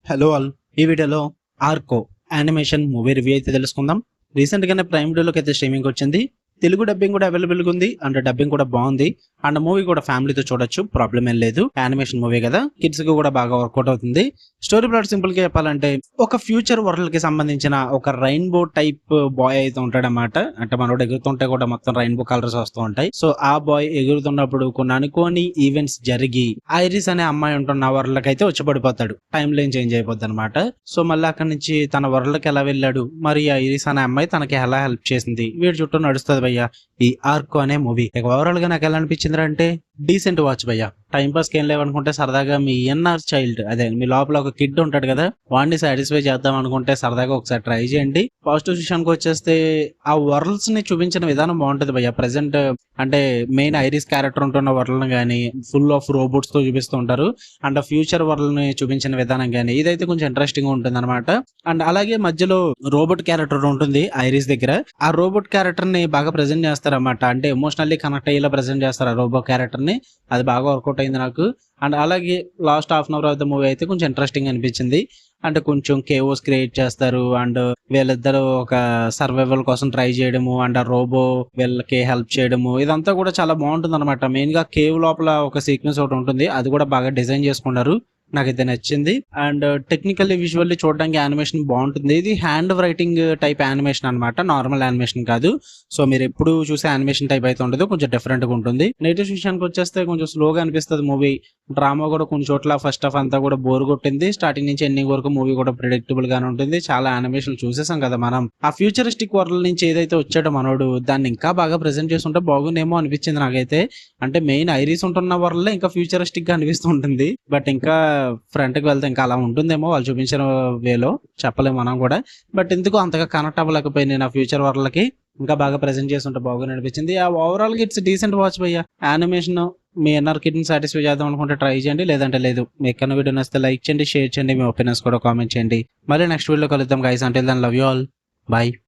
Hello all, ఈ వీడియోలో Arko animation movie review అయితే తెలుసుకుందాం. రీసెంట్ గానే ప్రైమ్ వీడియోలోకి అయితే స్ట్రీమింగ్ వచ్చింది. తెలుగు డబ్బింగ్ కూడా అవైలబుల్ గా ఉంది అండ్ డబ్బింగ్ కూడా బాగుంది అండ్ మూవీ కూడా ఫ్యామిలీతో చూడొచ్చు, ప్రాబ్లం ఏం లేదు. యానిమేషన్ మూవీ కదా, కిడ్స్ కి కూడా బాగా వర్కౌట్ అవుతుంది. స్టోరీ ప్లాట్ సింపుల్ గా చెప్పాలంటే ఒక ఫ్యూచర్ వరల్డ్ కి సంబంధించిన ఒక రెయిన్బో టైప్ బాయ్ అయితే ఉంటాడన్నమాట. అంటే మనోడు ఎగురుతుంటే కూడా మొత్తం రెయిన్బో కలర్స్ వస్తూ ఉంటాయి. సో ఆ బాయ్ ఎగురుతున్నప్పుడు కొన్ని అనుకోని ఈవెంట్స్ జరిగి ఐరిస్ అనే అమ్మాయి ఉంటున్న వరల్డ్ కి అయితే వచ్చి పడిపోతాడు. టైం లైన్ చేంజ్ అయిపోద్ది అనమాట. సో మళ్ళీ అక్కడి నుంచి తన వరల్డ్ కి ఎలా వెళ్ళాడు, మరి ఆ ఐరిస్ అనే అమ్మాయి తనకి ఎలా హెల్ప్ చేసింది, వీడి చుట్టూ నడుస్తుంది భయ్య ఈ ఆర్కో అనే మూవీ. ఓవరాల్ గా నాకు ఎలా అనిపించింది అంటే డీసెంట్ వాచ్ భయ్య. టైం పాస్ ఏం లేవనుకుంటే సరదాగా మీ ఎన్ఆర్ చైల్డ్, అదే మీ లోపల ఒక కిడ్ ఉంటాడు కదా, వాడిని సాటిస్ఫై చేద్దాం అనుకుంటే సరదాగా ఒకసారి ట్రై చేయండి. పాజిటివ్ విషయానికి వచ్చేస్తే ఆ వరల్డ్స్ ని చూపించిన విధానం బాగుంటది భయ్య. ప్రెసెంట్ అంటే మెయిన్ ఐరిస్ క్యారెక్టర్ ఉంటున్న వరల్డ్ గానీ ఫుల్ ఆఫ్ రోబోట్స్ తో చూపిస్తూ ఉంటారు అండ్ ఫ్యూచర్ వరల్డ్ ని చూపించిన విధానం గానీ ఇదైతే కొంచెం ఇంట్రెస్టింగ్ గా ఉంటుంది అనమాట. అండ్ అలాగే మధ్యలో రోబోట్ క్యారెక్టర్ ఉంటుంది ఐరిస్ దగ్గర. ఆ రోబోట్ క్యారెక్టర్ ని బాగా ప్రెజెంట్ చేస్తారన్నమాట. అంటే ఎమోషనల్లీ కనెక్ట్ అయ్యేలా ప్రెజెంట్ చేస్తారు ఆ రోబోట్ క్యారెక్టర్ ని. అది బాగా వర్కౌట్ అయింది నాకు. అండ్ అలాగే last half an hour of the movie అయితే కొంచెం ఇంట్రెస్టింగ్ అనిపించింది. అంటే కొంచెం కేఓస్ క్రియేట్ చేస్తారు అండ్ వీళ్ళిద్దరు ఒక సర్వైవల్ కోసం ట్రై చేయడము అండ్ ఆ రోబో వీళ్ళకి హెల్ప్ చేయడము, ఇదంతా కూడా చాలా బాగుంటుంది అనమాట. మెయిన్ గా కేవ్ లోపల ఒక సీక్వెన్స్ ఒకటి ఉంటుంది, అది కూడా బాగా డిజైన్ చేసుకున్నారు, నాకైతే నచ్చింది. అండ్ టెక్నికల్లీ విజువల్లీ చూడడానికి యానిమేషన్ బాగుంటుంది. ఇది హ్యాండ్ రైటింగ్ టైప్ యానిమేషన్ అనమాట, నార్మల్ యానిమేషన్ కాదు. సో మీరు ఎప్పుడు చూసే యానిమేషన్ టైప్ అయితే ఉండదు, కొంచెం డిఫరెంట్ గా ఉంటుంది. నెగిటివ్ విషయానికి వచ్చేస్తే కొంచెం స్లోగా అనిపిస్తుంది మూవీ. డ్రామా కూడా కొన్ని చోట్ల ఫస్ట్ హాఫ్ అంతా కూడా బోర్ కొట్టింది. స్టార్టింగ్ నుంచి ఎండింగ్ వరకు మూవీ కూడా ప్రిడిక్టబుల్ గానే ఉంటుంది. చాలా యానిమేషన్ చూసేసాం కదా మనం. ఆ ఫ్యూచరిస్టిక్ వరల్డ్ నుంచి ఏదైతే వచ్చాడో మనోడు, దాన్ని ఇంకా బాగా ప్రెజెంట్ చేస్తుంటే బాగుందేమో అనిపించింది నాకైతే. అంటే మెయిన్ ఐరిస్ ఉంటున్న వరల్డ్ ఇంకా ఫ్యూచరిస్టిక్ గా అనిపిస్తూ ఉంటుంది. బట్ ఇంకా ఫ్రంట్ కి వెళ్తే ఇంకా అలా ఉంటుందేమో వాళ్ళు చూపించిన వేలో, చెప్పలేము మనం కూడా. బట్ ఎందుకు అంతగా కనెక్ట్ అవ్వలేకపోయింది నా ఫ్యూచర్ వరల్డ్కి. ఇంకా బాగా ప్రెజెంట్ చేస్తుంటే బాగుంది అనిపించింది. ఆ ఓవరాల్ గా ఇట్స్ డీసెంట్ వాచ్ భయ్య. యానిమేషన్ మీ ఎన్ఆర్ కిడ్ ని సాటిస్ఫై చేద్దాం అనుకుంటే ట్రై చేయండి, లేదంటే లేదు. మీకు ఎక్కడ వీడియో నచ్చితే లైక్ చేయండి, షేర్ చేయండి, మీ ఒపీనియన్స్ కూడా కామెంట్ చేయండి. మళ్ళీ నెక్స్ట్ వీడియో కలుద్దాం guys. Until then love you all, by.